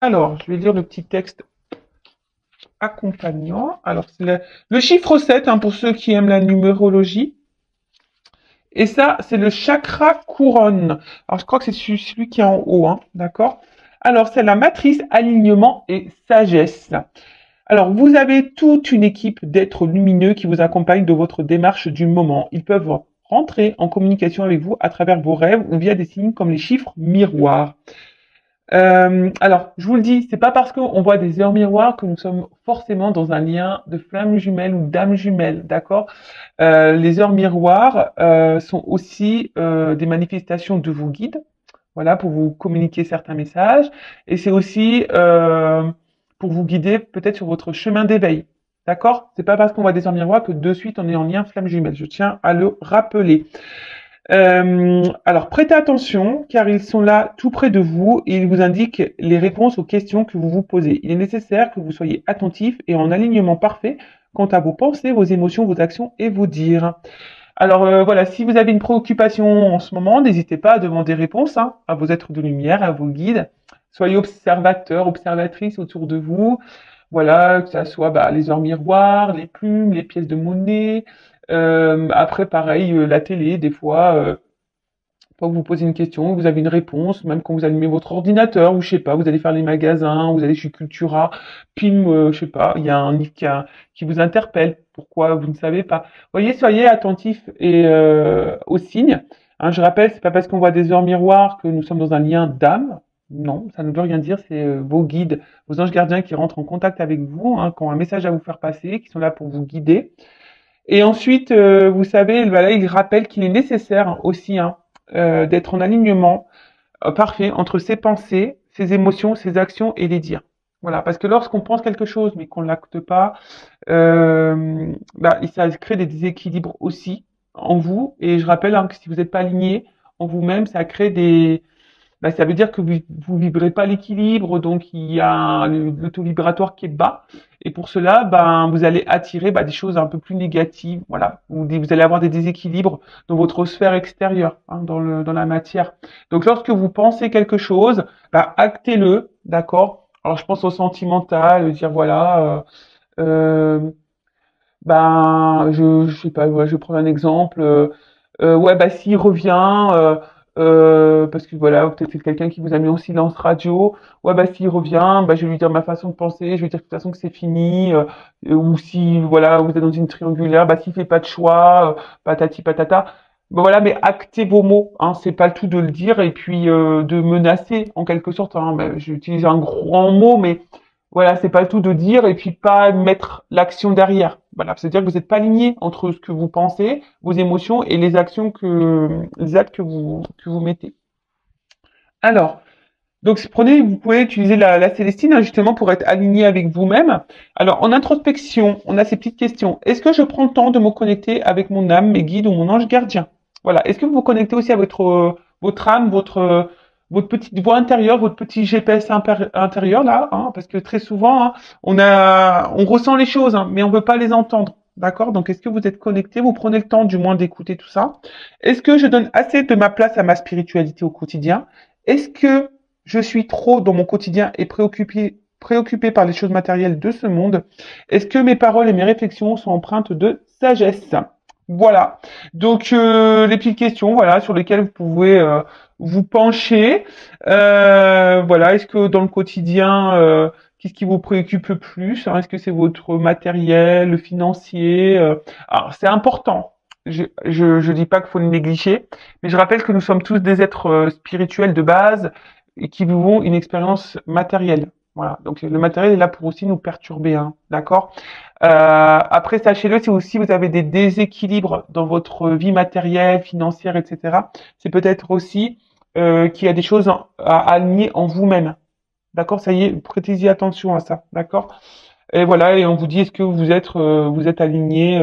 Alors, je vais lire le petit texte accompagnant. Alors, c'est le chiffre 7, hein, pour ceux qui aiment la numérologie. Et ça, c'est le chakra couronne. Alors, je crois que c'est celui qui est en haut, hein, d'accord? Alors, c'est la matrice alignement et sagesse. Alors, vous avez toute une équipe d'êtres lumineux qui vous accompagnent de votre démarche du moment. Ils peuvent rentrer en communication avec vous à travers vos rêves ou via des signes comme les chiffres miroirs. Alors, je vous le dis, c'est pas parce qu'on voit des heures miroirs que nous sommes forcément dans un lien de flamme jumelle ou d'âme jumelle, d'accord? Les heures miroirs sont aussi des manifestations de vos guides, voilà, pour vous communiquer certains messages, et c'est aussi pour vous guider peut-être sur votre chemin d'éveil, d'accord? C'est pas parce qu'on voit des heures miroirs que de suite on est en lien flamme jumelle. Je tiens à le rappeler. Alors prêtez attention car ils sont là tout près de vous et ils vous indiquent les réponses aux questions que vous vous posez. Il est nécessaire que vous soyez attentif et en alignement parfait quant à vos pensées, vos émotions, vos actions et vos dires. Alors voilà, si vous avez une préoccupation en ce moment, n'hésitez pas à demander réponse, hein, à vos êtres de lumière, à vos guides. Soyez observateurs, observatrices autour de vous. Voilà, que ça soit les heures miroirs, les plumes, les pièces de monnaie. Après, pareil, la télé, des fois, quand vous posez une question, vous avez une réponse, même quand vous allumez votre ordinateur, ou je sais pas, vous allez faire les magasins, vous allez chez Cultura, pim, je sais pas, il y a un livre qui vous interpelle. Pourquoi vous ne savez pas? Voyez, soyez attentifs et aux signes. Hein, je rappelle, c'est pas parce qu'on voit des heures miroirs que nous sommes dans un lien d'âme. Non, ça ne veut rien dire. C'est vos guides, vos anges gardiens qui rentrent en contact avec vous, hein, qui ont un message à vous faire passer, qui sont là pour vous guider. Et ensuite, vous savez, voilà, il rappelle qu'il est nécessaire aussi, hein, d'être en alignement parfait entre ses pensées, ses émotions, ses actions et les dires. Voilà, parce que lorsqu'on pense quelque chose mais qu'on ne l'acte pas, ça crée des déséquilibres aussi en vous. Et je rappelle, hein, que si vous n'êtes pas aligné en vous-même, ça crée ça veut dire que vous vibrez pas l'équilibre, donc il y a le taux vibratoire qui est bas. Et pour cela, vous allez attirer des choses un peu plus négatives, voilà. Vous allez avoir des déséquilibres dans votre sphère extérieure, hein, dans la matière. Donc lorsque vous pensez quelque chose, actez-le, d'accord? Alors je pense au sentimental, dire voilà, euh, je sais pas, voilà, je vais prendre un exemple. Ouais, s'il revient, parce que voilà, peut-être c'est quelqu'un qui vous a mis en silence radio. Ouais, s'il revient, je vais lui dire ma façon de penser, je vais dire de toute façon que c'est fini. Ou si, voilà, vous êtes dans une triangulaire, s'il fait pas de choix, patati patata. Voilà, mais actez vos mots, hein, c'est pas le tout de le dire et puis de menacer en quelque sorte. Hein, j'utilise un grand mot, mais voilà, c'est pas le tout de dire et puis pas mettre l'action derrière. Voilà, c'est-à-dire que vous n'êtes pas aligné entre ce que vous pensez, vos émotions et les actes que vous mettez. Alors, donc vous pouvez utiliser la Célestine, hein, justement pour être aligné avec vous-même. Alors, en introspection, on a ces petites questions. Est-ce que je prends le temps de me connecter avec mon âme, mes guides ou mon ange gardien? Voilà. Est-ce que vous vous connectez aussi à votre âme, votre petite voix intérieure, votre petit GPS intérieur là, hein, parce que très souvent, hein, on ressent les choses, hein, mais on veut pas les entendre. D'accord? Donc, est-ce que vous êtes connecté? Vous prenez le temps, du moins, d'écouter tout ça? Est-ce que je donne assez de ma place à ma spiritualité au quotidien? Est-ce que je suis trop dans mon quotidien et préoccupé par les choses matérielles de ce monde? Est-ce que mes paroles et mes réflexions sont empreintes de sagesse? Voilà. Donc les petites questions, voilà, sur lesquelles vous pouvez vous pencher. Voilà. Est-ce que dans le quotidien, qu'est-ce qui vous préoccupe le plus, hein? Est-ce que c'est votre matériel, le financier? Alors c'est important. Je dis pas qu'il faut le négliger, mais je rappelle que nous sommes tous des êtres spirituels de base et qui vivons une expérience matérielle. Voilà. Donc le matériel est là pour aussi nous perturber, hein, d'accord? Après, sachez-le, si aussi vous avez des déséquilibres dans votre vie matérielle, financière, etc., c'est peut-être aussi qu'il y a des choses à aligner en vous-même. D'accord? Ça y est, prêtez-y attention à ça. D'accord? Et voilà, et on vous dit, est-ce que vous êtes aligné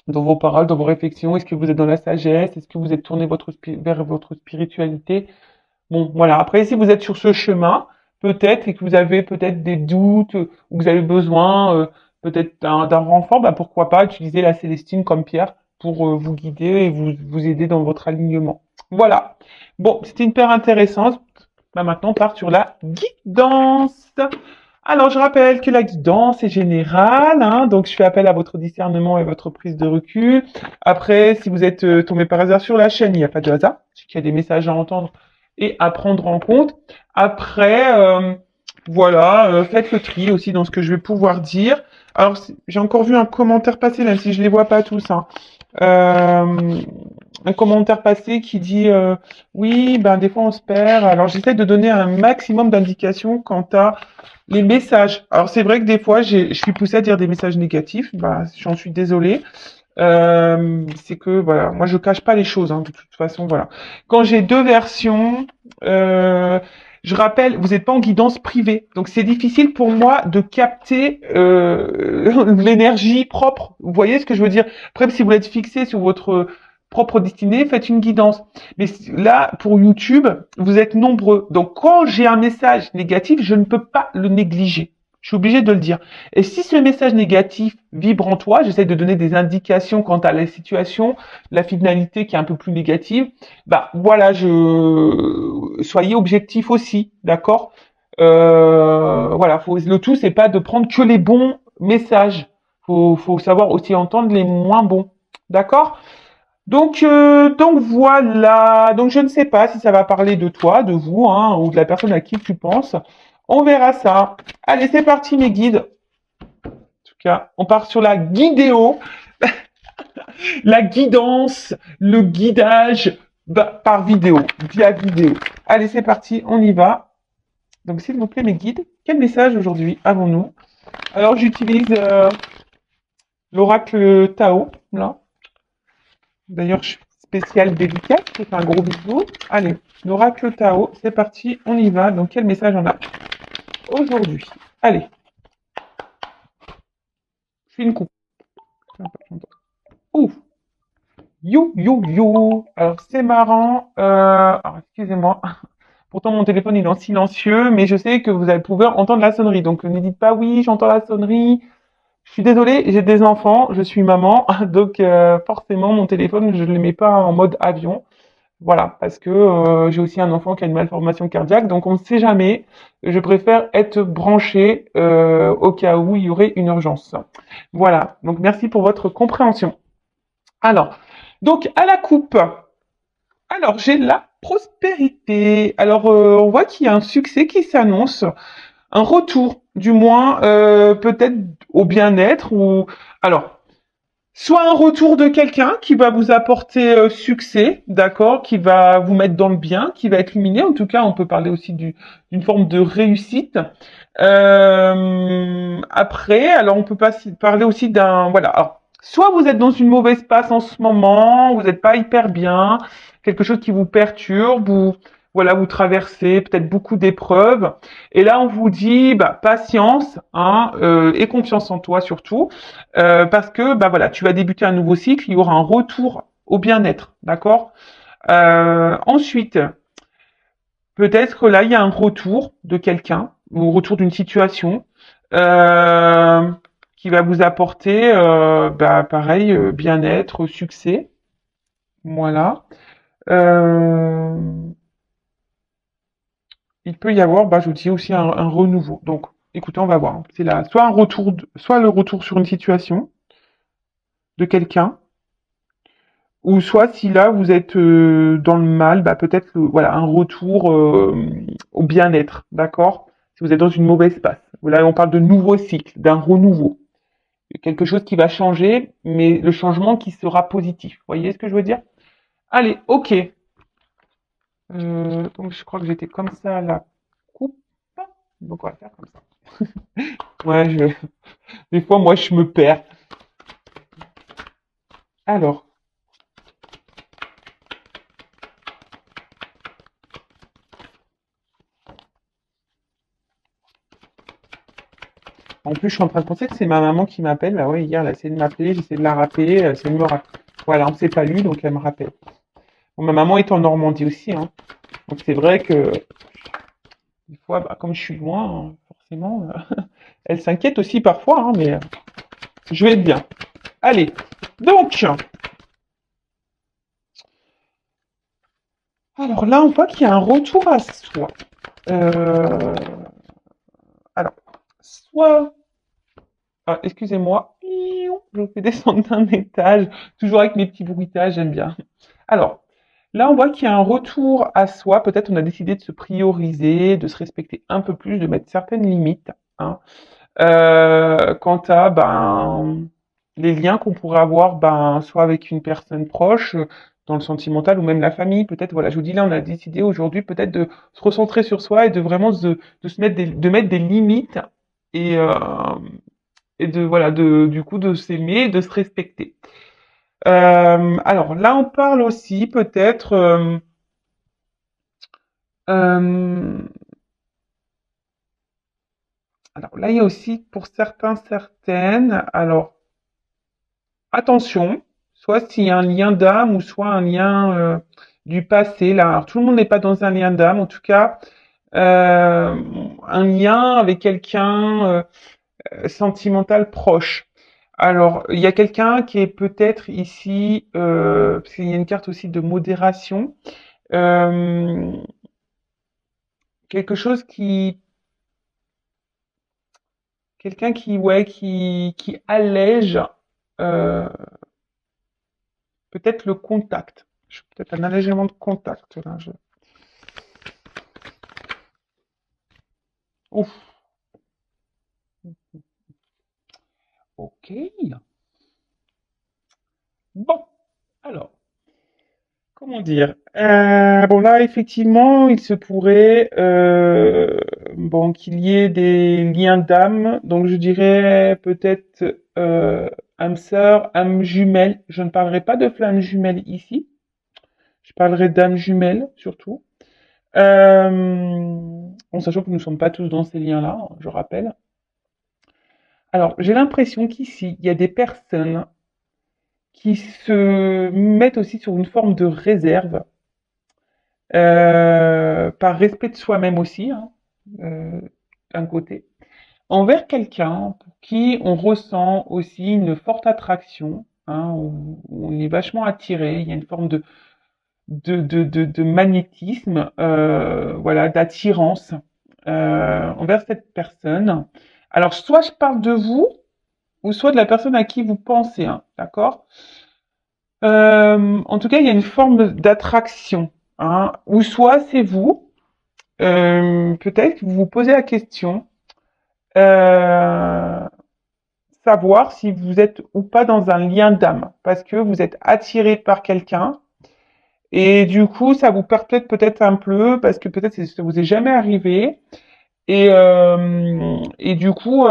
dans vos paroles, dans vos réflexions? Est-ce que vous êtes dans la sagesse? Est-ce que vous êtes tourné vers votre spiritualité? Bon, voilà. Après, si vous êtes sur ce chemin, peut-être, et que vous avez peut-être des doutes, ou que vous avez besoin peut-être d'un renfort, pourquoi pas utiliser la Célestine comme pierre pour vous guider et vous aider dans votre alignement. Voilà. Bon, c'était hyper intéressant. Bah, maintenant, on part sur la guidance. Alors, je rappelle que la guidance est générale, hein, donc je fais appel à votre discernement et votre prise de recul. Après, si vous êtes tombé par hasard sur la chaîne, il n'y a pas de hasard, c'est qu'il y a des messages à entendre et à prendre en compte. Après, voilà, faites le tri aussi dans ce que je vais pouvoir dire. Alors, j'ai encore vu un commentaire passer, même si je les vois pas tous, hein. Euh, un commentaire passé qui dit oui, ben des fois on se perd. Alors j'essaie de donner un maximum d'indications quant à les messages. Alors c'est vrai que des fois je suis poussée à dire des messages négatifs. Bah j'en suis désolée. C'est que voilà, moi je cache pas les choses, hein, de toute façon, voilà. Quand j'ai deux versions, euh, je rappelle, vous n'êtes pas en guidance privée, donc c'est difficile pour moi de capter l'énergie propre. Vous voyez ce que je veux dire? Après, si vous êtes fixé sur votre propre destinée, faites une guidance. Mais là, pour YouTube, vous êtes nombreux. Donc quand j'ai un message négatif, je ne peux pas le négliger. Je suis obligée de le dire. Et si ce message négatif vibre en toi, j'essaie de donner des indications quant à la situation, la finalité qui est un peu plus négative. Bah voilà, soyez objectif aussi, d'accord. Voilà, le tout c'est pas de prendre que les bons messages. Faut savoir aussi entendre les moins bons, d'accord. Donc voilà. Donc je ne sais pas si ça va parler de toi, de vous, hein, ou de la personne à qui tu penses. On verra ça. Allez, c'est parti mes guides. En tout cas, on part sur la guidéo, la guidance, le guidage par vidéo, via vidéo. Allez, c'est parti, on y va. Donc, s'il vous plaît, mes guides, quel message aujourd'hui avons-nous? Alors, j'utilise l'oracle Tao, là. D'ailleurs, je suis spécial délicat, je fais un gros bisou. Allez, l'oracle Tao, c'est parti, on y va. Donc, quel message on a aujourd'hui? Allez, je fais une coupe. Ouf. You, you, you. Alors, c'est marrant. Alors, excusez-moi. Pourtant, mon téléphone il est en silencieux, mais je sais que vous allez pouvoir entendre la sonnerie. Donc, ne dites pas oui, j'entends la sonnerie. Je suis désolée, j'ai des enfants, je suis maman, donc forcément, mon téléphone, je ne le mets pas en mode avion. Voilà, parce que j'ai aussi un enfant qui a une malformation cardiaque, donc on ne sait jamais. Je préfère être branché au cas où il y aurait une urgence. Voilà, donc merci pour votre compréhension. Alors, donc à la coupe. Alors, j'ai la prospérité. Alors, on voit qu'il y a un succès qui s'annonce, un retour, du moins, peut-être au bien-être ou alors, soit un retour de quelqu'un qui va vous apporter succès, d'accord, qui va vous mettre dans le bien, qui va être luminé. En tout cas, on peut parler aussi d'une forme de réussite. Après, alors on peut pas parler aussi d'un, voilà. Alors, soit vous êtes dans une mauvaise passe en ce moment, vous n'êtes pas hyper bien, quelque chose qui vous perturbe, ou voilà, vous traversez peut-être beaucoup d'épreuves. Et là, on vous dit, bah, patience, hein, et confiance en toi surtout, parce que, bah voilà, tu vas débuter un nouveau cycle, il y aura un retour au bien-être, d'accord. Ensuite, peut-être que là, il y a un retour de quelqu'un, ou retour d'une situation, euh, qui va vous apporter, bah, pareil, bien-être, succès. Voilà. Euh, il peut y avoir, bah, je vous dis aussi un renouveau. Donc, écoutez, on va voir. C'est là, soit un retour, soit le retour sur une situation de quelqu'un, ou soit si là vous êtes dans le mal, bah peut-être voilà un retour au bien-être, d'accord? Si vous êtes dans une mauvaise passe. Là on parle de nouveau cycle, d'un renouveau, quelque chose qui va changer, mais le changement qui sera positif. Vous voyez ce que je veux dire? Allez, ok. Donc je crois que j'étais comme ça à la coupe. Donc on va faire comme ça. Ouais, des fois moi je me perds. Alors. En plus, je suis en train de penser que c'est ma maman qui m'appelle. Bah ouais, hier, elle a essayé de m'appeler, j'essaie de la rappeler, elle essaie de me rappeler. Voilà, on ne s'est pas lu, donc elle me rappelle. Bon, ma maman est en Normandie aussi, hein. Donc c'est vrai que des fois, bah, comme je suis loin, hein, forcément, elle s'inquiète aussi parfois, hein, mais je vais être bien. Allez, donc, alors là, on voit qu'il y a un retour à soi. Euh, alors, soit, excusez-moi, je vous fais descendre d'un étage, toujours avec mes petits bruitages, j'aime bien. Alors, là, on voit qu'il y a un retour à soi. Peut-être on a décidé de se prioriser, de se respecter un peu plus, de mettre certaines limites, hein. Quant à les liens qu'on pourrait avoir, soit avec une personne proche, dans le sentimental, ou même la famille, peut-être, voilà, je vous dis là, on a décidé aujourd'hui peut-être de se recentrer sur soi et de vraiment de se mettre de mettre des limites et, euh, et de, voilà, du coup, de s'aimer, de se respecter. Alors là, on parle aussi peut-être, euh, alors là, il y a aussi pour certains, certaines, alors attention, soit s'il y a un lien d'âme ou soit un lien du passé. Là, alors, tout le monde n'est pas dans un lien d'âme, en tout cas, un lien avec quelqu'un sentimental proche. Alors, il y a quelqu'un qui est peut-être ici, parce qu'il y a une carte aussi de modération, euh, quelque chose qui, quelqu'un qui, ouais, qui allège euh, peut-être le contact. Peut-être un allègement de contact là. Ouf. Ok. Bon. Alors, comment dire? Bon là, effectivement, il se pourrait bon qu'il y ait des liens d'âme. Donc je dirais peut-être âme sœur, âme jumelle. Je ne parlerai pas de flamme jumelle ici. Je parlerai d'âme jumelle surtout. En sachant que nous ne sommes pas tous dans ces liens-là, je rappelle. Alors, j'ai l'impression qu'ici, il y a des personnes qui se mettent aussi sur une forme de réserve, par respect de soi-même aussi, hein, euh, d'un côté, envers quelqu'un pour qui on ressent aussi une forte attraction, hein, où on est vachement attiré, il y a une forme de magnétisme, voilà, d'attirance envers cette personne. Alors, soit je parle de vous, ou soit de la personne à qui vous pensez, hein, d'accord? En tout cas, il y a une forme d'attraction, hein, ou soit c'est vous, peut-être que vous vous posez la question, euh, savoir si vous êtes ou pas dans un lien d'âme, parce que vous êtes attiré par quelqu'un, et du coup, ça vous perpète peut-être un peu, parce que peut-être ça vous est jamais arrivé, et du coup,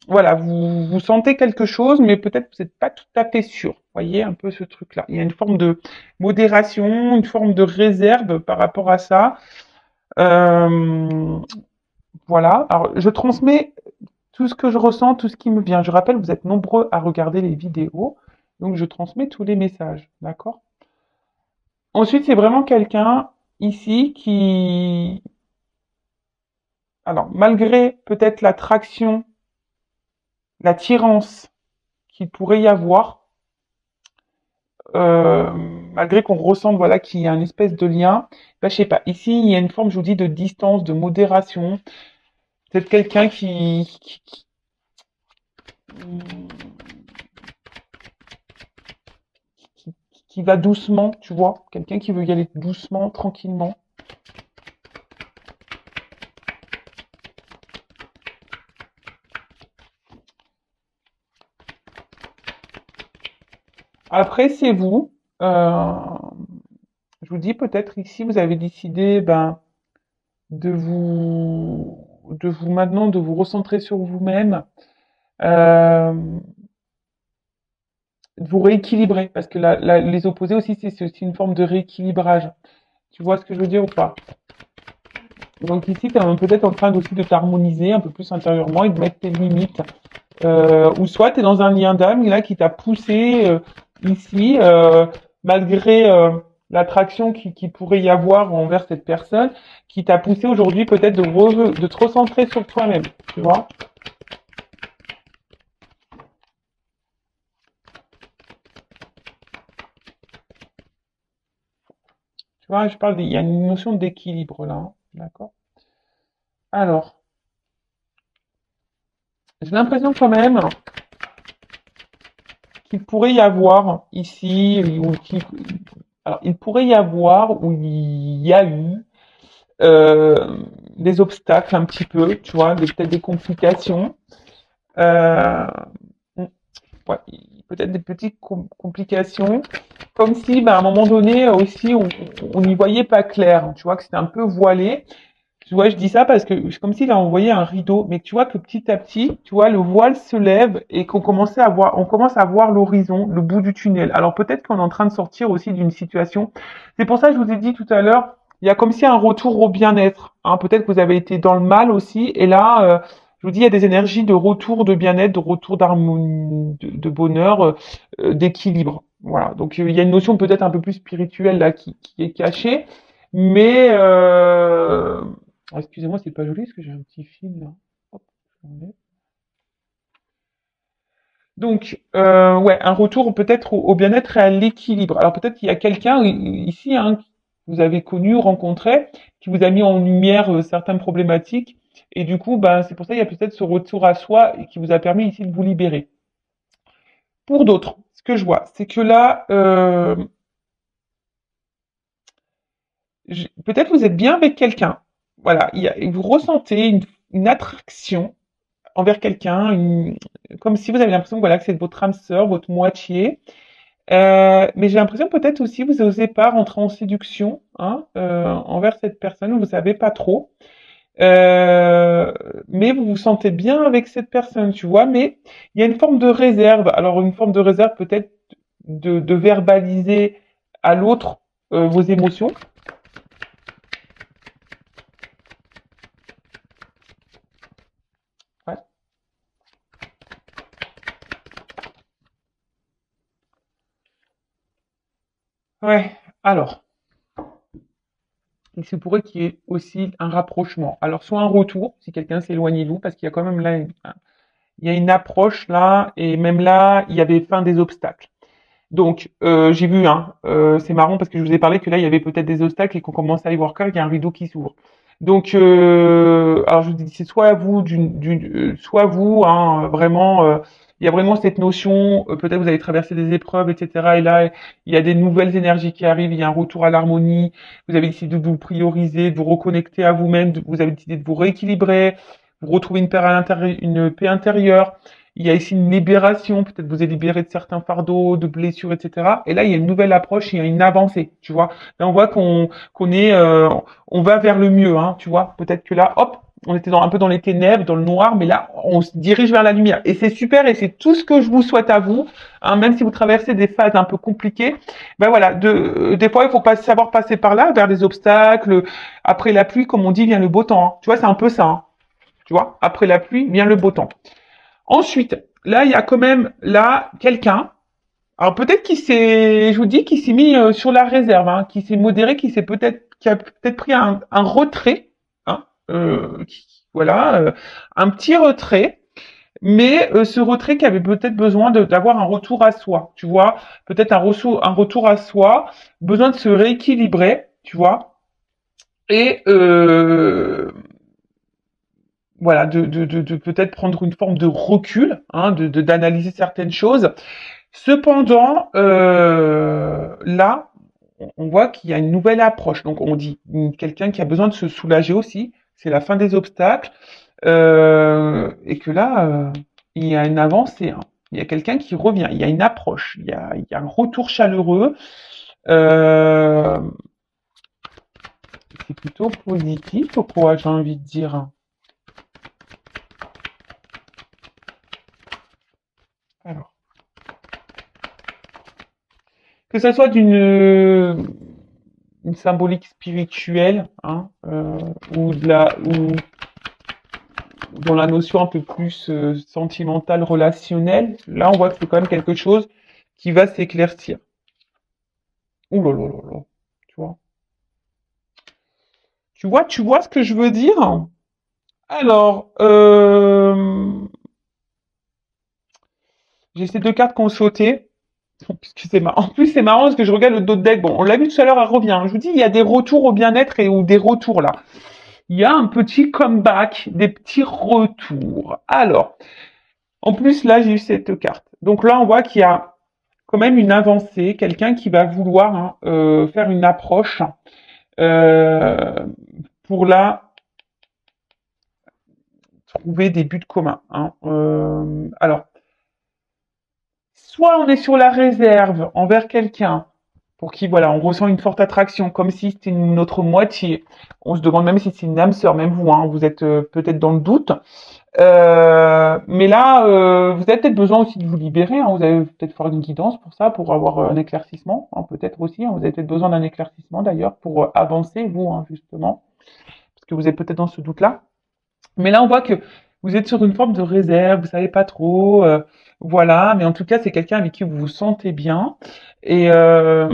voilà, vous sentez quelque chose, mais peut-être vous n'êtes pas tout à fait sûr. Vous voyez un peu ce truc-là. Il y a une forme de modération, une forme de réserve par rapport à ça. Euh, voilà. Alors, je transmets tout ce que je ressens, tout ce qui me vient. Je rappelle, vous êtes nombreux à regarder les vidéos, donc je transmets tous les messages. D'accord? Ensuite, c'est vraiment quelqu'un ici qui, alors, malgré peut-être l'attraction, l'attirance qu'il pourrait y avoir, euh, malgré qu'on ressente voilà qu'il y a une espèce de lien, je sais pas. Ici, il y a une forme, je vous dis, de distance, de modération. Peut-être quelqu'un qui, qui va doucement, tu vois, quelqu'un qui veut y aller doucement, tranquillement. Après, c'est vous. Je vous dis peut-être ici, vous avez décidé de vous maintenant de vous recentrer sur vous-même, euh, de vous rééquilibrer, parce que les opposés aussi, c'est aussi une forme de rééquilibrage. Tu vois ce que je veux dire ou pas? Donc ici, tu es peut-être en train aussi de t'harmoniser un peu plus intérieurement et de mettre tes limites. Ou soit tu es dans un lien d'âme là qui t'a poussé ici, malgré l'attraction qui pourrait y avoir envers cette personne, qui t'a poussé aujourd'hui peut-être de te recentrer sur toi-même. Tu vois? Tu vois, il y a une notion d'équilibre là, hein. D'accord. Alors, j'ai l'impression quand même qu'il pourrait y avoir ici, alors, il pourrait y avoir, ou il y a eu, euh, des obstacles un petit peu, tu vois, peut-être des complications. Euh, ouais, peut-être des petites complications, comme si, bah, à un moment donné aussi, on n'y voyait pas clair, tu vois, que c'était un peu voilé. Tu vois, je dis ça parce que c'est comme s'il a envoyé un rideau, mais tu vois que petit à petit, tu vois, le voile se lève et on commence à voir l'horizon, le bout du tunnel. Alors peut-être qu'on est en train de sortir aussi d'une situation. C'est pour ça que je vous ai dit tout à l'heure, il y a comme si un retour au bien-être. Hein. Peut-être que vous avez été dans le mal aussi, et là, je vous dis, il y a des énergies de retour de bien-être, de retour d'harmonie, de bonheur, d'équilibre. Voilà. Donc il y a une notion peut-être un peu plus spirituelle là qui est cachée, mais excusez-moi, c'est pas joli parce que j'ai un petit fil là. Hop, je l'enlève. Donc, ouais, un retour peut-être au bien-être et à l'équilibre. Alors peut-être qu'il y a quelqu'un ici, hein, que vous avez connu, rencontré, qui vous a mis en lumière certaines problématiques. Et du coup, ben, c'est pour ça qu'il y a peut-être ce retour à soi et qui vous a permis ici de vous libérer. Pour d'autres, ce que je vois, c'est que là, peut-être vous êtes bien avec quelqu'un. Voilà, vous ressentez une attraction envers quelqu'un, comme si vous avez l'impression que, voilà, que c'est votre âme sœur, votre moitié. Mais j'ai l'impression peut-être aussi vous n'osez pas rentrer en séduction, hein, envers cette personne, vous savez pas trop. Euh, mais vous vous sentez bien avec cette personne, tu vois. Mais il y a une forme de réserve. Alors une forme de réserve peut-être de verbaliser à l'autre vos émotions. Ouais. Ouais. Alors. Il se pourrait qu'il y ait aussi un rapprochement. Alors, soit un retour, si quelqu'un s'éloigne de vous, parce qu'il y a quand même là, il y a une approche là, et même là, il y avait fin des obstacles. Donc, j'ai vu, hein, c'est marrant parce que je vous ai parlé que là, il y avait peut-être des obstacles et qu'on commence à y voir qu'il y a un rideau qui s'ouvre. Donc, alors je vous dis, c'est soit vous, soit vous, hein, vraiment, il y a vraiment cette notion, peut-être vous avez traversé des épreuves, etc. Et là, il y a des nouvelles énergies qui arrivent, il y a un retour à l'harmonie. Vous avez décidé de vous prioriser, de vous reconnecter à vous-même, vous avez décidé de vous rééquilibrer, vous retrouvez une paix intérieure. Il y a ici une libération, peut-être vous êtes libéré de certains fardeaux, de blessures, etc. Et là, il y a une nouvelle approche, il y a une avancée, tu vois. Là, on voit qu'on est, on va vers le mieux, hein, tu vois. Peut-être que là, hop, on était un peu dans les ténèbres, dans le noir, mais là, on se dirige vers la lumière. Et c'est super, et c'est tout ce que je vous souhaite à vous, hein, même si vous traversez des phases un peu compliquées. Ben voilà, des fois, il faut pas savoir passer par là, vers des obstacles. Après la pluie, comme on dit, vient le beau temps. Hein. Tu vois, c'est un peu ça. Hein, tu vois, après la pluie vient le beau temps. Ensuite, là, il y a quand même là quelqu'un. Alors peut-être qu'il s'est, je vous dis, qu'il s'est mis sur la réserve, hein, qui s'est modéré, qui a peut-être pris un retrait, hein, voilà, un petit retrait, mais ce retrait qui avait peut-être besoin d'avoir un retour à soi, tu vois, peut-être un retour à soi, besoin de se rééquilibrer, tu vois, et voilà, de peut-être prendre une forme de recul, hein, d'analyser certaines choses. Cependant, là, on voit qu'il y a une nouvelle approche. Donc, on dit quelqu'un qui a besoin de se soulager aussi. C'est la fin des obstacles. Et que là, il y a une avancée. Hein. Il y a quelqu'un qui revient. Il y a une approche. Il y a un retour chaleureux. Euh, c'est plutôt positif, au quoi j'ai envie de dire. Alors, que ça soit une symbolique spirituelle, hein, ou dans la notion un peu plus sentimentale, relationnelle, là on voit que c'est quand même quelque chose qui va s'éclaircir. Ouh là là là là, tu vois. Tu vois ce que je veux dire? Alors, j'ai ces deux cartes qui ont sauté. Puisque c'est marrant. En plus, c'est marrant parce que je regarde le dos de deck. Bon, on l'a vu tout à l'heure, elle revient. Je vous dis, il y a des retours au bien-être et ou des retours là. il y a un petit comeback, des petits retours. Alors, en plus, là, j'ai eu cette carte. Donc là, on voit qu'il y a quand même une avancée, quelqu'un qui va vouloir faire une approche euh, pour là trouver des buts communs. Hein. Alors, soit on est sur la réserve envers quelqu'un pour qui, voilà, on ressent une forte attraction, comme si c'était une autre moitié. On se demande même si c'est une âme sœur, même vous, hein, vous êtes peut-être dans le doute. Mais là, vous avez peut-être besoin aussi de vous libérer. Hein, vous avez peut-être faire une guidance pour ça, pour avoir un éclaircissement, hein, peut-être aussi. Hein, vous avez peut-être besoin d'un éclaircissement d'ailleurs pour avancer, vous, hein, justement, parce que vous êtes peut-être dans ce doute-là. Mais là, on voit que vous êtes sur une forme de réserve, vous savez pas trop, voilà. Mais en tout cas, c'est quelqu'un avec qui vous vous sentez bien. Et, euh,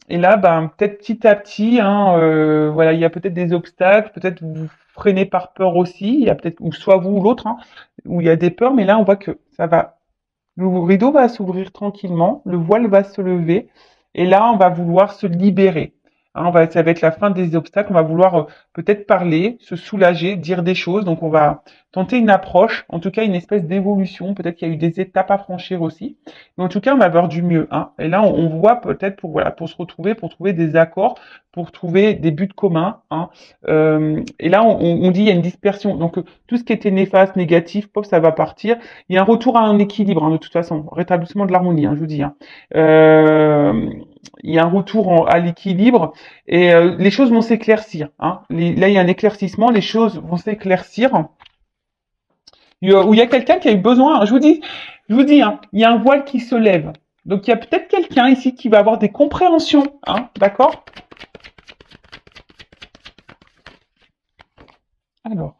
et là, ben, peut-être petit à petit, hein, voilà, il y a peut-être des obstacles, peut-être vous vous freinez par peur aussi. Il y a peut-être, ou soit vous ou l'autre, hein, où il y a des peurs. Mais là, on voit que ça va. Le rideau va s'ouvrir tranquillement, le voile va se lever, et là, on va vouloir se libérer. Hein, ça va être la fin des obstacles. On va vouloir peut-être parler, se soulager, dire des choses. Donc, on va tenter une approche, en tout cas une espèce d'évolution. Peut-être qu'il y a eu des étapes à franchir aussi. Mais en tout cas, on va avoir du mieux. Hein. Et là, on voit peut-être pour voilà, pour se retrouver, pour trouver des accords, pour trouver des buts communs. Hein. Et là, on dit il y a une dispersion. Donc, tout ce qui était néfaste, négatif, pop, ça va partir. Il y a un retour à un équilibre, hein, de toute façon, rétablissement de l'harmonie, hein, je vous dis. Hein. Il y a un retour à l'équilibre et les choses vont s'éclaircir. Hein. Là, il y a un éclaircissement, les choses vont s'éclaircir. Où il y a quelqu'un qui a eu besoin. Hein, je vous dis, hein, il y a un voile qui se lève. Donc il y a peut-être quelqu'un ici qui va avoir des compréhensions, hein, d'accord? Alors,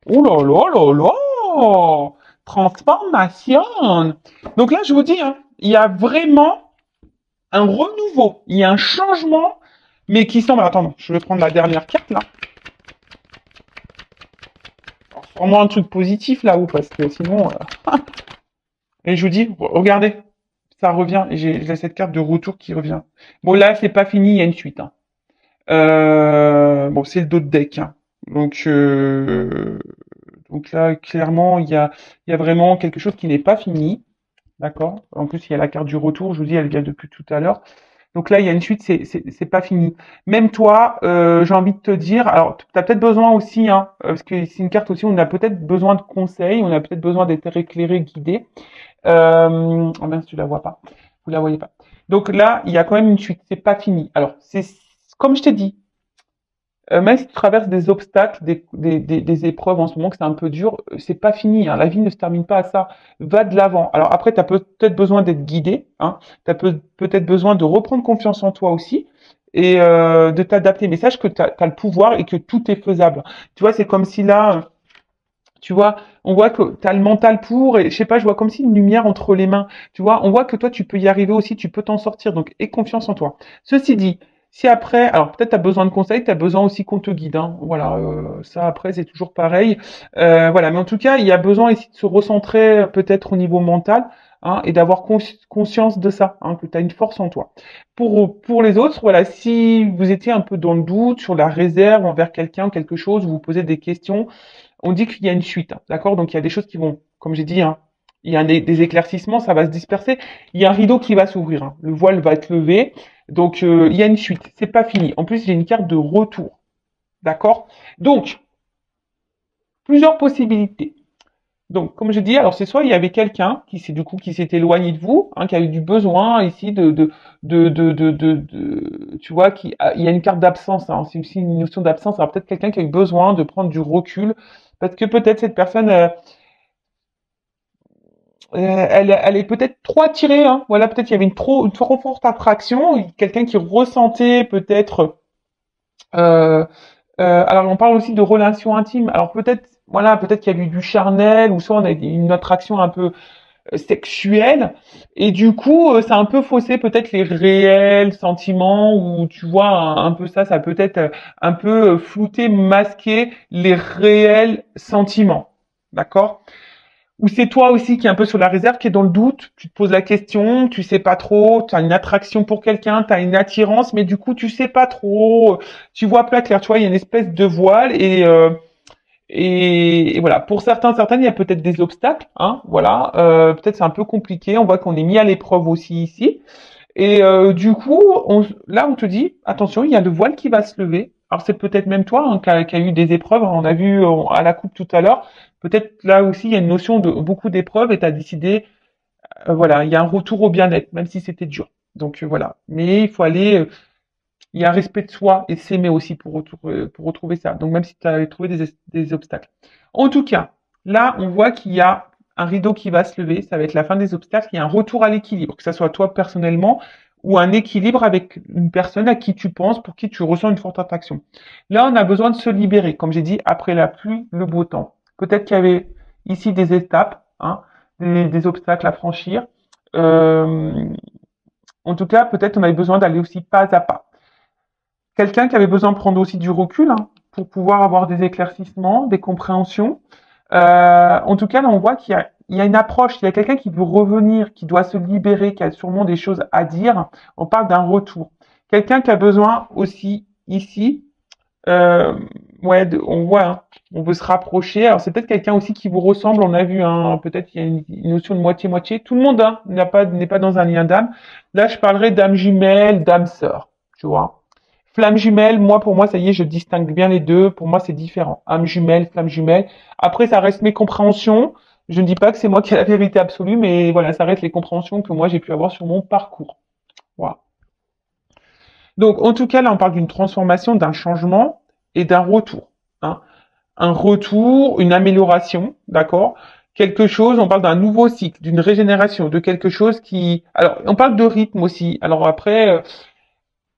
oh là là là là, transformation. Donc là, je vous dis, hein, il y a vraiment un renouveau, il y a un changement, mais qui semble. Attends, je vais prendre la dernière carte là. Vraiment un truc positif là-haut, parce que sinon. Et je vous dis, regardez, ça revient. Et j'ai cette carte de retour qui revient. Bon, là, c'est pas fini, il y a une suite. Hein. Bon, c'est le dos de deck. Hein. Donc là, clairement, il y a vraiment quelque chose qui n'est pas fini. D'accord? En plus, il y a la carte du retour. Je vous dis, elle vient depuis tout à l'heure. Donc là, il y a une suite, c'est pas fini. Même toi, j'ai envie de te dire, alors tu as peut-être besoin aussi, hein, parce que c'est une carte aussi où on a peut-être besoin de conseils, on a peut-être besoin d'être éclairé, guidé. Oh mince, tu la vois pas, vous la voyez pas. Donc là, il y a quand même une suite, c'est pas fini. Alors, c'est comme je t'ai dit, même si tu traverses des obstacles, des épreuves en ce moment, que c'est un peu dur, c'est pas fini. Hein. La vie ne se termine pas à ça. Va de l'avant. Alors après, tu as peut-être besoin d'être guidé. Hein. Tu as peut-être besoin de reprendre confiance en toi aussi et de t'adapter. Mais sache que tu as le pouvoir et que tout est faisable. Tu vois, c'est comme si là, tu vois, on voit que tu as le mental pour, et je sais pas, je vois comme si une lumière entre les mains. Tu vois, on voit que toi, tu peux y arriver aussi, tu peux t'en sortir. Donc, aie confiance en toi. Ceci dit, si après, alors peut-être tu as besoin de conseils, tu as besoin aussi qu'on te guide. Hein. Voilà, ça après, c'est toujours pareil. Voilà, mais en tout cas, il y a besoin ici de se recentrer peut-être au niveau mental. Hein, et d'avoir conscience de ça, hein, que tu as une force en toi. Pour les autres, voilà, si vous étiez un peu dans le doute sur la réserve envers quelqu'un, quelque chose, vous vous posez des questions, on dit qu'il y a une suite, hein, d'accord? Donc il y a des choses qui vont, comme j'ai dit, hein, il y a des éclaircissements, ça va se disperser. Il y a un rideau qui va s'ouvrir, hein, le voile va être levé, donc il y a une suite. C'est pas fini. En plus, j'ai une carte de retour, d'accord? Donc plusieurs possibilités. Donc, comme je dis, alors c'est soit il y avait quelqu'un qui s'est du coup qui s'est éloigné de vous, hein, qui a eu du besoin ici tu vois, il y a une carte d'absence, hein, c'est aussi une notion d'absence. Alors peut-être quelqu'un qui a eu besoin de prendre du recul, parce que peut-être cette personne, elle est peut-être trop attirée, hein. Voilà, peut-être il y avait une trop forte attraction, quelqu'un qui ressentait peut-être. Euh, alors on parle aussi de relations intimes. Alors peut-être, voilà, peut-être qu'il y a eu du charnel, ou soit on a une attraction un peu sexuelle, et du coup, ça a un peu faussé peut-être les réels sentiments, ou tu vois, un peu ça peut être un peu flouter, masquer les réels sentiments. D'accord? Ou c'est toi aussi qui est un peu sur la réserve, qui est dans le doute, tu te poses la question, tu sais pas trop, tu as une attraction pour quelqu'un, tu as une attirance, mais du coup tu sais pas trop, tu vois pas clair, tu vois, il y a une espèce de voile et voilà. Pour certaines, il y a peut-être des obstacles, hein, voilà, peut-être c'est un peu compliqué, on voit qu'on est mis à l'épreuve aussi ici. Et du coup, là, on te dit, attention, il y a le voile qui va se lever. Alors c'est peut-être même toi hein, qui a eu des épreuves. On a vu à la coupe tout à l'heure. Peut-être là aussi, il y a une notion de beaucoup d'épreuves et tu as décidé, voilà, il y a un retour au bien-être, même si c'était dur. Donc voilà. Mais il faut aller, il y a un respect de soi et s'aimer aussi pour retrouver ça. Donc même si tu as trouvé des obstacles. En tout cas, là, on voit qu'il y a un rideau qui va se lever, ça va être la fin des obstacles, il y a un retour à l'équilibre, que ce soit toi personnellement ou un équilibre avec une personne à qui tu penses, pour qui tu ressens une forte attraction. Là, on a besoin de se libérer, comme j'ai dit, après la pluie, le beau temps. Peut-être qu'il y avait ici des étapes, hein, des obstacles à franchir. Euh, en tout cas, peut-être on avait besoin d'aller aussi pas à pas. Quelqu'un qui avait besoin de prendre aussi du recul hein, pour pouvoir avoir des éclaircissements, des compréhensions. En tout cas, là, on voit qu'il y a une approche, il y a quelqu'un qui veut revenir, qui doit se libérer, qui a sûrement des choses à dire. On parle d'un retour. Quelqu'un qui a besoin aussi ici, euh, ouais, on voit, hein, on veut se rapprocher. Alors c'est peut-être quelqu'un aussi qui vous ressemble. On a vu, hein, peut-être il y a une notion de moitié-moitié. Tout le monde hein, n'est pas dans un lien d'âme. Là, je parlerai d'âme jumelle, d'âme sœur. Tu vois. Flamme jumelle, moi, pour moi, ça y est, je distingue bien les deux. Pour moi, c'est différent. Âme jumelle, flamme jumelle. Après, ça reste mes compréhensions. Je ne dis pas que c'est moi qui ai la vérité absolue, mais voilà, ça reste les compréhensions que moi, j'ai pu avoir sur mon parcours. Voilà. Donc, en tout cas, là, on parle d'une transformation, d'un changement et d'un retour. Hein. Un retour, une amélioration, d'accord. Quelque chose, on parle d'un nouveau cycle, d'une régénération, de quelque chose qui... Alors, on parle de rythme aussi. Alors après,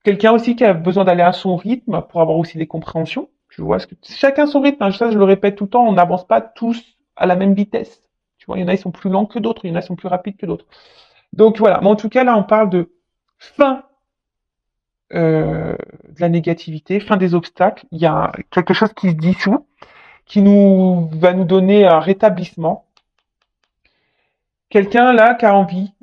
quelqu'un aussi qui a besoin d'aller à son rythme pour avoir aussi des compréhensions. Je vois ce que chacun son rythme. Hein, ça, je le répète tout le temps. On n'avance pas tous à la même vitesse. Tu vois, il y en a ils sont plus lents que d'autres, il y en a qui sont plus rapides que d'autres. Donc voilà. Mais en tout cas, là, on parle de fin de la négativité, fin des obstacles. Il y a quelque chose qui se dissout, qui nous va nous donner un rétablissement. Quelqu'un là qui a envie,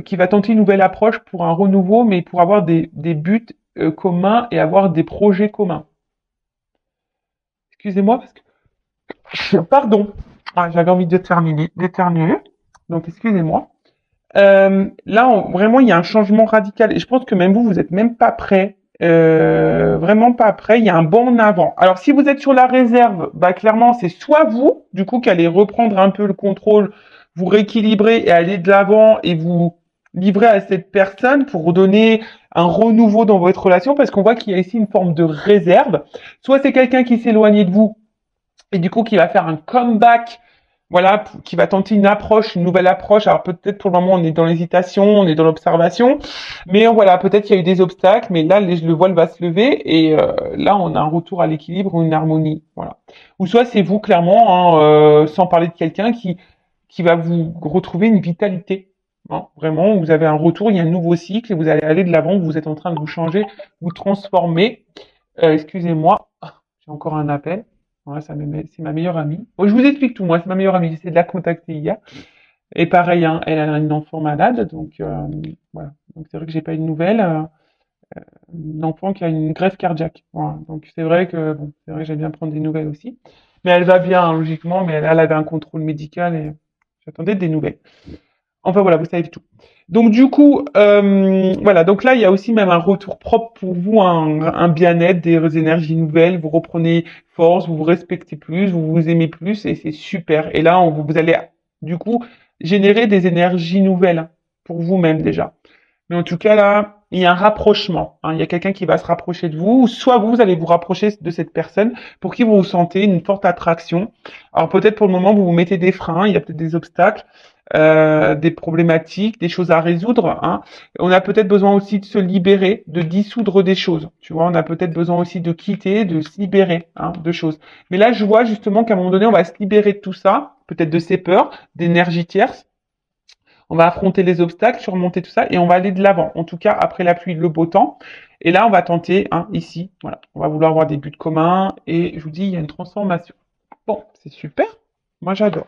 qui va tenter une nouvelle approche pour un renouveau, mais pour avoir des buts communs et avoir des projets communs. Excusez-moi parce que pardon, ah, j'avais envie de terminer, d'éternuer, donc excusez-moi. Là, vraiment, il y a un changement radical et je pense que même vous, vous êtes même pas prêt. Vraiment pas prêt. Il y a un bond en avant. Alors, si vous êtes sur la réserve, bah clairement, c'est soit vous, du coup, qui allez reprendre un peu le contrôle, vous rééquilibrer et aller de l'avant et vous livrer à cette personne pour donner un renouveau dans votre relation, parce qu'on voit qu'il y a ici une forme de réserve. Soit c'est quelqu'un qui s'est éloigné de vous et du coup qui va faire un comeback, voilà, qui va tenter une approche, une nouvelle approche. Alors peut-être pour le moment on est dans l'hésitation, on est dans l'observation, mais voilà, peut-être qu'il y a eu des obstacles, mais là le voile va se lever et là on a un retour à l'équilibre ou une harmonie, voilà. Ou soit c'est vous clairement, hein, sans parler de quelqu'un qui va vous retrouver une vitalité. Hein, vraiment, vous avez un retour, il y a un nouveau cycle et vous allez aller de l'avant, vous êtes en train de vous changer, vous transformer. Excusez-moi, j'ai encore un appel. Ouais, c'est ma meilleure amie. Bon, je vous explique tout, moi, c'est ma meilleure amie. J'ai essayé de la contacter hier. Et pareil, hein, elle a une enfant malade, donc voilà. Donc c'est vrai que j'ai pas eu de nouvelles. Une enfant qui a une greffe cardiaque. Voilà. Donc c'est vrai que bon, c'est vrai que j'aime bien prendre des nouvelles aussi. Mais elle va bien, hein, logiquement, mais elle avait un contrôle médical et j'attendais des nouvelles. Enfin voilà, vous savez tout. Donc du coup, voilà. Donc là, il y a aussi même un retour propre pour vous, un bien-être, des énergies nouvelles. Vous reprenez force, vous vous respectez plus, vous vous aimez plus, et c'est super. Et là, vous allez du coup générer des énergies nouvelles pour vous-même déjà. Mais en tout cas là, il y a un rapprochement. Hein. Il y a quelqu'un qui va se rapprocher de vous, ou soit vous allez vous rapprocher de cette personne pour qui vous vous sentez une forte attraction. Alors peut-être pour le moment vous vous mettez des freins, il y a peut-être des obstacles, des problématiques, des choses à résoudre. Hein. On a peut-être besoin aussi de se libérer, de dissoudre des choses. Tu vois, on a peut-être besoin aussi de quitter, de se libérer hein, de choses. Mais là, je vois justement qu'à un moment donné, on va se libérer de tout ça, peut-être de ces peurs, d'énergie tierce. On va affronter les obstacles, surmonter tout ça, et on va aller de l'avant. En tout cas, après la pluie, le beau temps. Et là, on va tenter, hein, ici, voilà, on va vouloir avoir des buts communs, et je vous dis, il y a une transformation. Bon, c'est super. Moi, j'adore.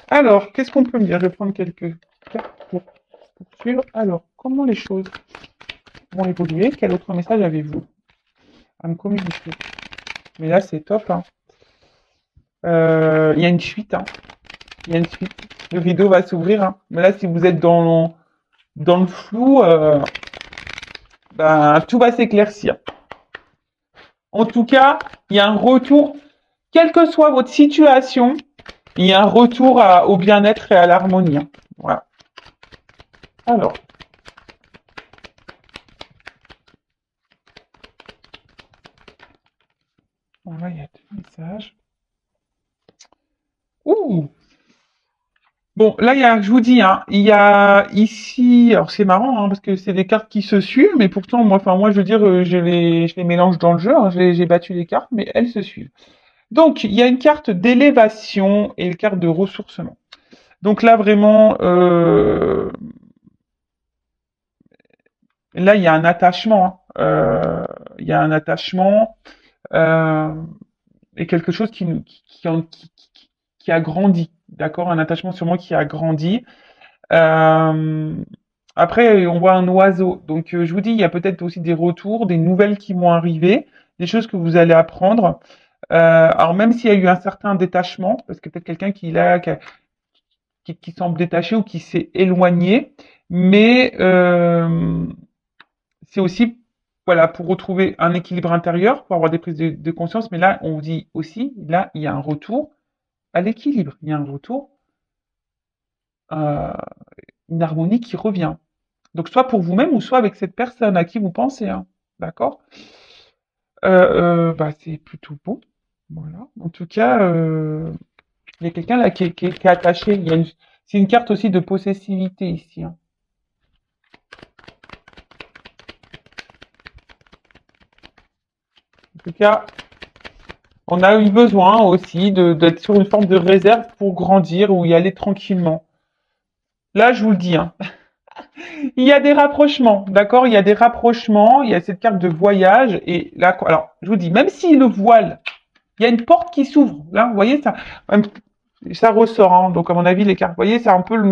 Alors, qu'est-ce qu'on peut me dire? Je vais prendre quelques cartes pour suivre. Alors, comment les choses vont évoluer? Quel autre message avez-vous à me communiquer? Mais là, c'est top, hein. Il y a une suite, hein. Il y a une suite. Le rideau va s'ouvrir, hein. Mais là, si vous êtes dans le flou, ben, tout va s'éclaircir. En tout cas, il y a un retour, quelle que soit votre situation, il y a un retour au bien-être et à l'harmonie, hein. Voilà. Alors, voilà, il y a deux messages. Ouh! Bon, là, je vous dis, hein, il y a ici, alors c'est marrant, hein, parce que c'est des cartes qui se suivent, mais pourtant, moi, je veux dire, je les mélange dans le jeu, hein, j'ai battu les cartes, mais elles se suivent. Donc, il y a une carte d'élévation et une carte de ressourcement. Donc là, vraiment, là, il y a un attachement, hein. Il y a un attachement euh, et quelque chose qui a grandi, d'accord? Un attachement sur moi qui a grandi. Euh, Après, on voit un oiseau. Donc, je vous dis, il y a peut-être aussi des retours, des nouvelles qui vont arriver, des choses que vous allez apprendre. Alors, même s'il y a eu un certain détachement, parce que peut-être quelqu'un qui semble détaché ou qui s'est éloigné, mais c'est aussi, voilà, pour retrouver un équilibre intérieur, pour avoir des prises de conscience. Mais là, on vous dit aussi, là, il y a un retour à l'équilibre. Il y a un retour, euh, une harmonie qui revient. Donc, soit pour vous-même ou soit avec cette personne à qui vous pensez, hein. D'accord? Bah, c'est plutôt beau. Voilà. En tout cas, il y a quelqu'un là qui est attaché. C'est une carte aussi de possessivité ici, hein. En tout cas, on a eu besoin aussi d'être sur une forme de réserve pour grandir ou y aller tranquillement. Là, je vous le dis, hein, il y a des rapprochements, d'accord? Il y a des rapprochements, il y a cette carte de voyage, et là, alors, je vous dis, même si le voile, il y a une porte qui s'ouvre, là, vous voyez, ça ressort, hein. Donc, à mon avis, les cartes, vous voyez, c'est un peu le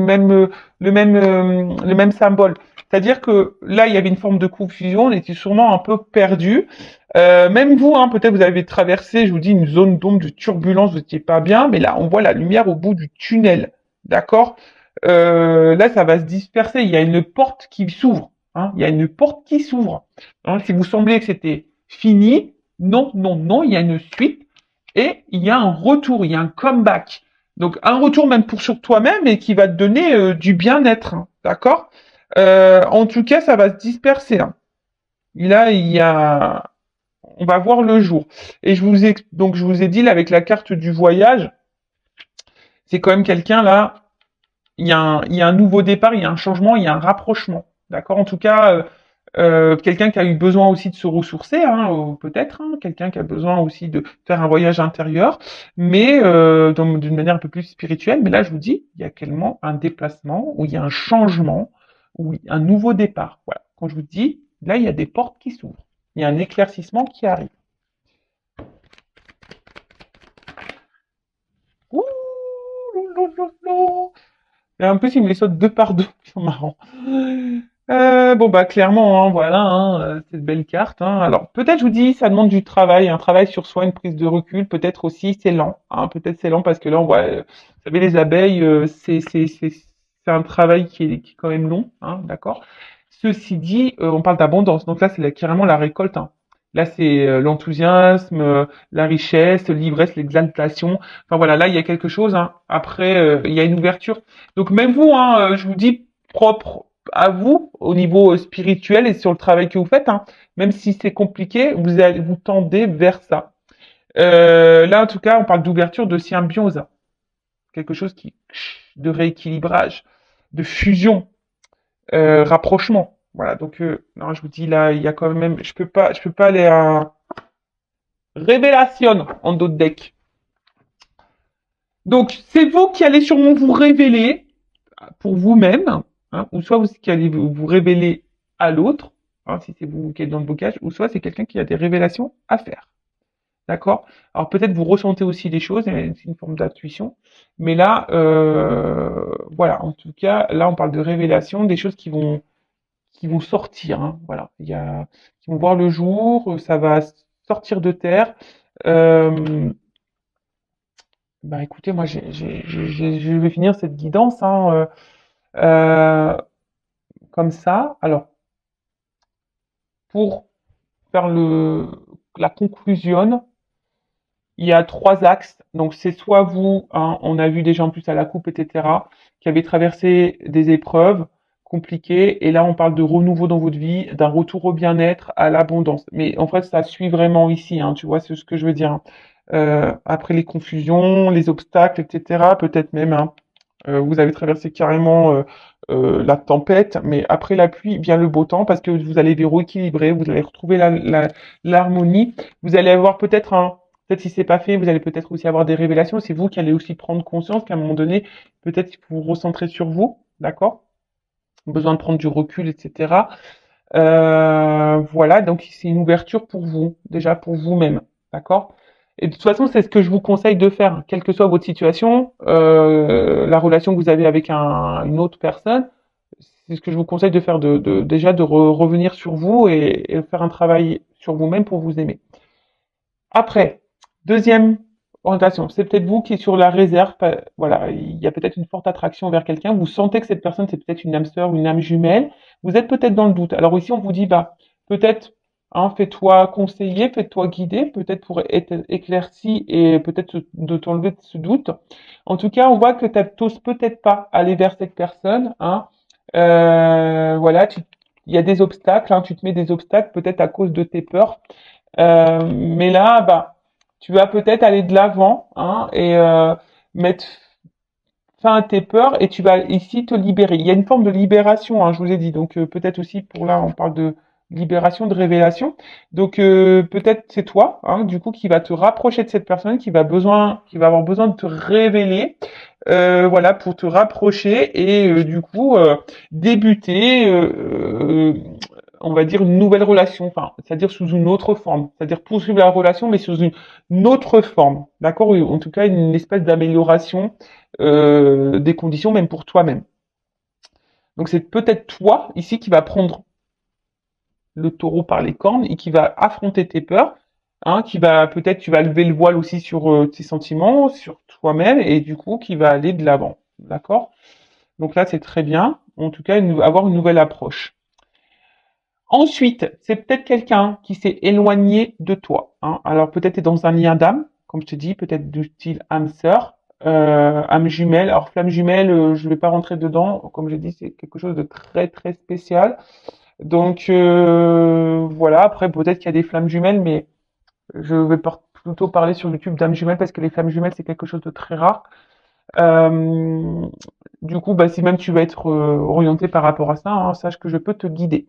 même symbole. C'est-à-dire que là, il y avait une forme de confusion, on était sûrement un peu perdu. Même vous, hein, peut-être vous avez traversé, je vous dis, une zone d'ombre, de turbulence, vous n'étiez pas bien, mais là, on voit la lumière au bout du tunnel, d'accord? Là, ça va se disperser. Il y a une porte qui s'ouvre, hein. Il y a une porte qui s'ouvre, hein. Si vous sembliez que c'était fini, non, non, non, il y a une suite et il y a un retour, il y a un comeback. Donc un retour même pour sur toi-même et qui va te donner du bien-être, hein, d'accord? En tout cas, ça va se disperser, hein. Là, on va voir le jour. Et donc je vous ai dit là avec la carte du voyage, c'est quand même quelqu'un là. Il y a un nouveau départ, il y a un changement, il y a un rapprochement, d'accord? En tout cas, quelqu'un qui a eu besoin aussi de se ressourcer, hein, peut-être, hein, quelqu'un qui a besoin aussi de faire un voyage intérieur, mais d'une manière un peu plus spirituelle. Mais là, je vous dis, il y a également un déplacement, où il y a un changement, où il y a un nouveau départ. Voilà. Quand je vous dis, là, il y a des portes qui s'ouvrent, il y a un éclaircissement qui arrive. Ouh, loulou. Et en plus, il me les saute deux par deux. C'est marrant. Bon, bah, clairement, hein, voilà, hein, cette belle carte, hein. Alors, peut-être, je vous dis, ça demande du travail, un travail sur soi, une prise de recul. Peut-être aussi, c'est lent, hein. Peut-être c'est lent parce que là, on voit, vous savez, les abeilles, c'est un travail qui est quand même long, hein, d'accord? Ceci dit, on parle d'abondance. Donc là, carrément la récolte, hein. Là, c'est l'enthousiasme, la richesse, l'ivresse, l'exaltation. Enfin voilà, là, il y a quelque chose, hein. Après, il y a une ouverture. Donc même vous, hein, je vous dis propre à vous au niveau spirituel et sur le travail que vous faites, hein, même si c'est compliqué, vous tendez vers ça. Là, en tout cas, on parle d'ouverture, de symbiose, quelque chose de rééquilibrage, de fusion, rapprochement. Voilà. Donc, non, je vous dis là, il y a quand même, je peux pas aller à révélation en d'autres decks. Donc, c'est vous qui allez sûrement vous révéler pour vous-même, hein, ou soit vous qui allez vous révéler à l'autre, hein, si c'est vous qui êtes dans le bocage, ou soit c'est quelqu'un qui a des révélations à faire. d'accord? Alors peut-être vous ressentez aussi des choses, c'est une forme d'intuition, mais là, voilà, en tout cas, là on parle de révélation, des choses qui vont sortir, hein, voilà, qui vont voir le jour, ça va sortir de terre. Euh, Bah écoutez, moi je vais finir cette guidance hein, euh, comme ça. Alors, pour faire la conclusion, il y a trois axes. Donc c'est soit vous, hein, on a vu déjà en plus à la coupe, etc., qui avez traversé des épreuves compliquées, et là on parle de renouveau dans votre vie, d'un retour au bien-être, à l'abondance. Mais en fait, ça suit vraiment ici, hein, tu vois, c'est ce que je veux dire, hein. Après les confusions, les obstacles, etc., peut-être même, hein, vous avez traversé carrément la tempête, mais après la pluie vient le beau temps parce que vous allez vous rééquilibrer, vous allez retrouver l'harmonie. Vous allez avoir peut-être si c'est pas fait, vous allez peut-être aussi avoir des révélations. C'est vous qui allez aussi prendre conscience qu'à un moment donné, peut-être qu'il faut vous recentrer sur vous, d'accord? Besoin de prendre du recul, etc. Voilà, donc c'est une ouverture pour vous, déjà pour vous-même, d'accord? Et de toute façon, c'est ce que je vous conseille de faire, quelle que soit votre situation, la relation que vous avez avec une autre personne, c'est ce que je vous conseille de faire, déjà de revenir sur vous et faire un travail sur vous-même pour vous aimer. Après, deuxième orientation, c'est peut-être vous qui êtes sur la réserve. Voilà, il y a peut-être une forte attraction vers quelqu'un. Vous sentez que cette personne, c'est peut-être une âme sœur, une âme jumelle. Vous êtes peut-être dans le doute. Alors ici, on vous dit, bah, peut-être, hein, fais-toi conseiller, fais-toi guider, peut-être pour être éclairci et peut-être de t'enlever de ce doute. En tout cas, on voit que tu n'oses peut-être pas aller vers cette personne, hein. Voilà, il y a des obstacles, hein, tu te mets des obstacles peut-être à cause de tes peurs. Mais là, bah, tu vas peut-être aller de l'avant hein, et mettre fin à tes peurs et tu vas ici te libérer. Il y a une forme de libération, hein, je vous ai dit. Donc peut-être aussi pour là, on parle de libération, de révélation. Donc peut-être c'est toi, hein, du coup, qui va te rapprocher de cette personne, qui va avoir besoin de te révéler, voilà, pour te rapprocher et du coup débuter. On va dire une nouvelle relation, enfin, c'est-à-dire sous une autre forme, c'est-à-dire poursuivre la relation, mais sous une autre forme, d'accord? Ou en tout cas, une espèce d'amélioration des conditions, même pour toi-même. Donc c'est peut-être toi ici qui va prendre le taureau par les cornes et qui va affronter tes peurs, hein, qui va peut-être tu vas lever le voile aussi sur tes sentiments, sur toi-même et du coup qui va aller de l'avant, d'accord? Donc là c'est très bien. En tout cas, avoir une nouvelle approche. Ensuite, c'est peut-être quelqu'un qui s'est éloigné de toi, hein. Alors peut-être tu es dans un lien d'âme, comme je te dis, peut-être du style âme sœur, âme jumelle. Alors flamme jumelle, je ne vais pas rentrer dedans. Comme j'ai dit, c'est quelque chose de très très spécial. Donc voilà. Après peut-être qu'il y a des flammes jumelles, mais je vais plutôt parler sur YouTube d'âme jumelle parce que les flammes jumelles c'est quelque chose de très rare. Euh, du coup, bah, si même tu vas être orienté par rapport à ça, hein, sache que je peux te guider.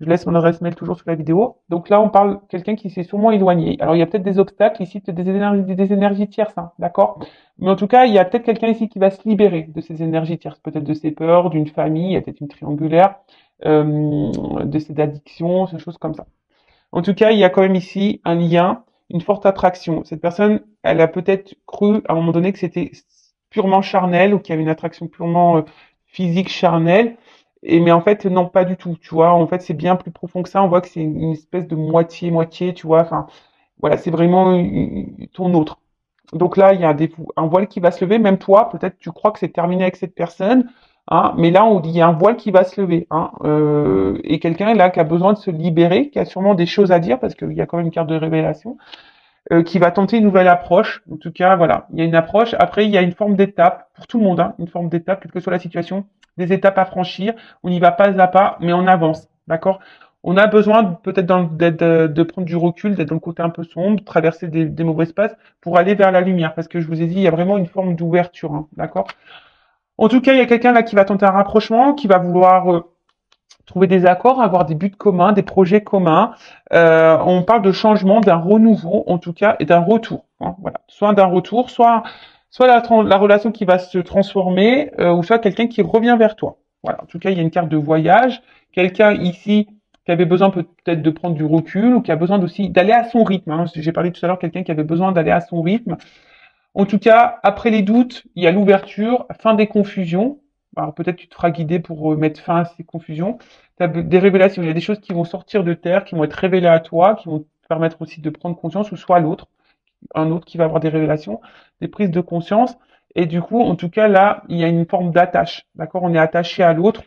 Je laisse mon adresse mail toujours sous la vidéo. Donc là, on parle de quelqu'un qui s'est sûrement éloigné. Alors, il y a peut-être des obstacles ici, peut-être des énergies tierces, hein, d'accord? Mais en tout cas, il y a peut-être quelqu'un ici qui va se libérer de ces énergies tierces, peut-être de ses peurs, d'une famille, il y a peut-être une triangulaire, de ses addictions, ces choses comme ça. En tout cas, il y a quand même ici un lien, une forte attraction. Cette personne, elle a peut-être cru à un moment donné que c'était purement charnel ou qu'il y avait une attraction purement physique, charnelle. Et mais en fait, non, pas du tout. Tu vois, en fait, c'est bien plus profond que ça. On voit que c'est une espèce de moitié-moitié. Tu vois, enfin, voilà, c'est vraiment ton autre. Donc là, il y a un voile qui va se lever. Même toi, peut-être tu crois que c'est terminé avec cette personne, hein, mais là, on dit il y a un voile qui va se lever. Hein, et quelqu'un là qui a besoin de se libérer, qui a sûrement des choses à dire parce qu'il y a quand même une carte de révélation, qui va tenter une nouvelle approche. En tout cas, voilà, il y a une approche. Après, il y a une forme d'étape pour tout le monde, hein, une forme d'étape, quelle que soit la situation, des étapes à franchir. On y va pas à pas, mais on avance, d'accord? On a besoin peut-être de prendre du recul, d'être dans le côté un peu sombre, traverser des mauvais espaces pour aller vers la lumière. Parce que je vous ai dit, il y a vraiment une forme d'ouverture, hein, d'accord? En tout cas, il y a quelqu'un là qui va tenter un rapprochement, qui va vouloir trouver des accords, avoir des buts communs, des projets communs. On parle de changement, d'un renouveau, en tout cas, et d'un retour, hein, voilà. Soit d'un retour, soit la relation qui va se transformer, ou soit quelqu'un qui revient vers toi. Voilà. En tout cas, il y a une carte de voyage. Quelqu'un ici qui avait besoin peut-être de prendre du recul ou qui a besoin aussi d'aller à son rythme. Hein. J'ai parlé tout à l'heure quelqu'un qui avait besoin d'aller à son rythme. En tout cas, après les doutes, il y a l'ouverture, fin des confusions. Alors peut-être tu te feras guider pour mettre fin à ces confusions. Tu as des révélations, il y a des choses qui vont sortir de terre, qui vont être révélées à toi, qui vont te permettre aussi de prendre conscience, ou soit à l'autre, un autre qui va avoir des révélations, des prises de conscience. Et du coup, en tout cas, là, il y a une forme d'attache. D'accord? On est attaché à l'autre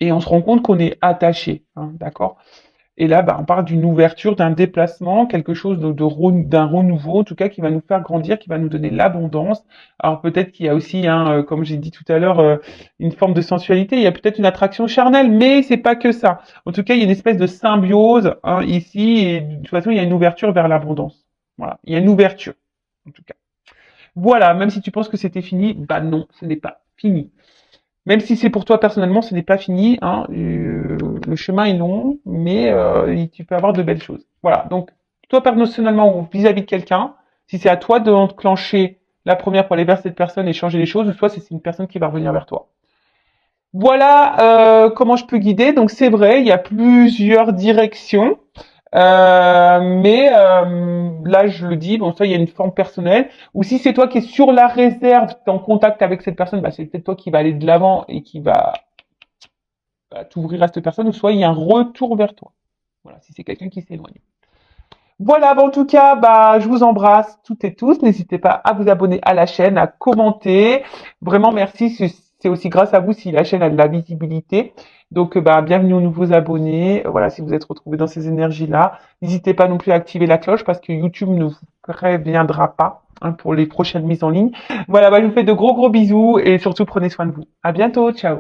et on se rend compte qu'on est attaché. Hein, d'accord? Et là, bah, on parle d'une ouverture, d'un déplacement, quelque chose d'un renouveau, en tout cas, qui va nous faire grandir, qui va nous donner l'abondance. Alors peut-être qu'il y a aussi, hein, comme j'ai dit tout à l'heure, une forme de sensualité. Il y a peut-être une attraction charnelle, mais c'est pas que ça. En tout cas, il y a une espèce de symbiose hein, ici, et de toute façon, il y a une ouverture vers l'abondance. Voilà, il y a une ouverture, en tout cas. Voilà, même si tu penses que c'était fini, bah non, ce n'est pas fini. Même si c'est pour toi personnellement, ce n'est pas fini. Hein, le chemin est long, mais tu peux avoir de belles choses. Voilà. Donc, toi personnellement ou vis-à-vis de quelqu'un, si c'est à toi de enclencher la première pour aller vers cette personne et changer les choses, ou soit c'est une personne qui va revenir vers toi. Voilà comment je peux guider. Donc c'est vrai, il y a plusieurs directions. Là, je le dis, bon, ça, il y a une forme personnelle. Ou si c'est toi qui es sur la réserve, tu es en contact avec cette personne, bah, c'est peut-être toi qui va aller de l'avant et qui va t'ouvrir à cette personne, ou soit il y a un retour vers toi. Voilà, si c'est quelqu'un qui s'éloigne. Voilà, bah, en tout cas, bah, je vous embrasse toutes et tous. N'hésitez pas à vous abonner à la chaîne, à commenter. Vraiment, merci. C'est aussi grâce à vous si la chaîne a de la visibilité. Donc, bah, bienvenue aux nouveaux abonnés. Voilà, si vous êtes retrouvés dans ces énergies-là. N'hésitez pas non plus à activer la cloche parce que YouTube ne vous préviendra pas hein, pour les prochaines mises en ligne. Voilà, bah, je vous fais de gros bisous et surtout prenez soin de vous. À bientôt. Ciao.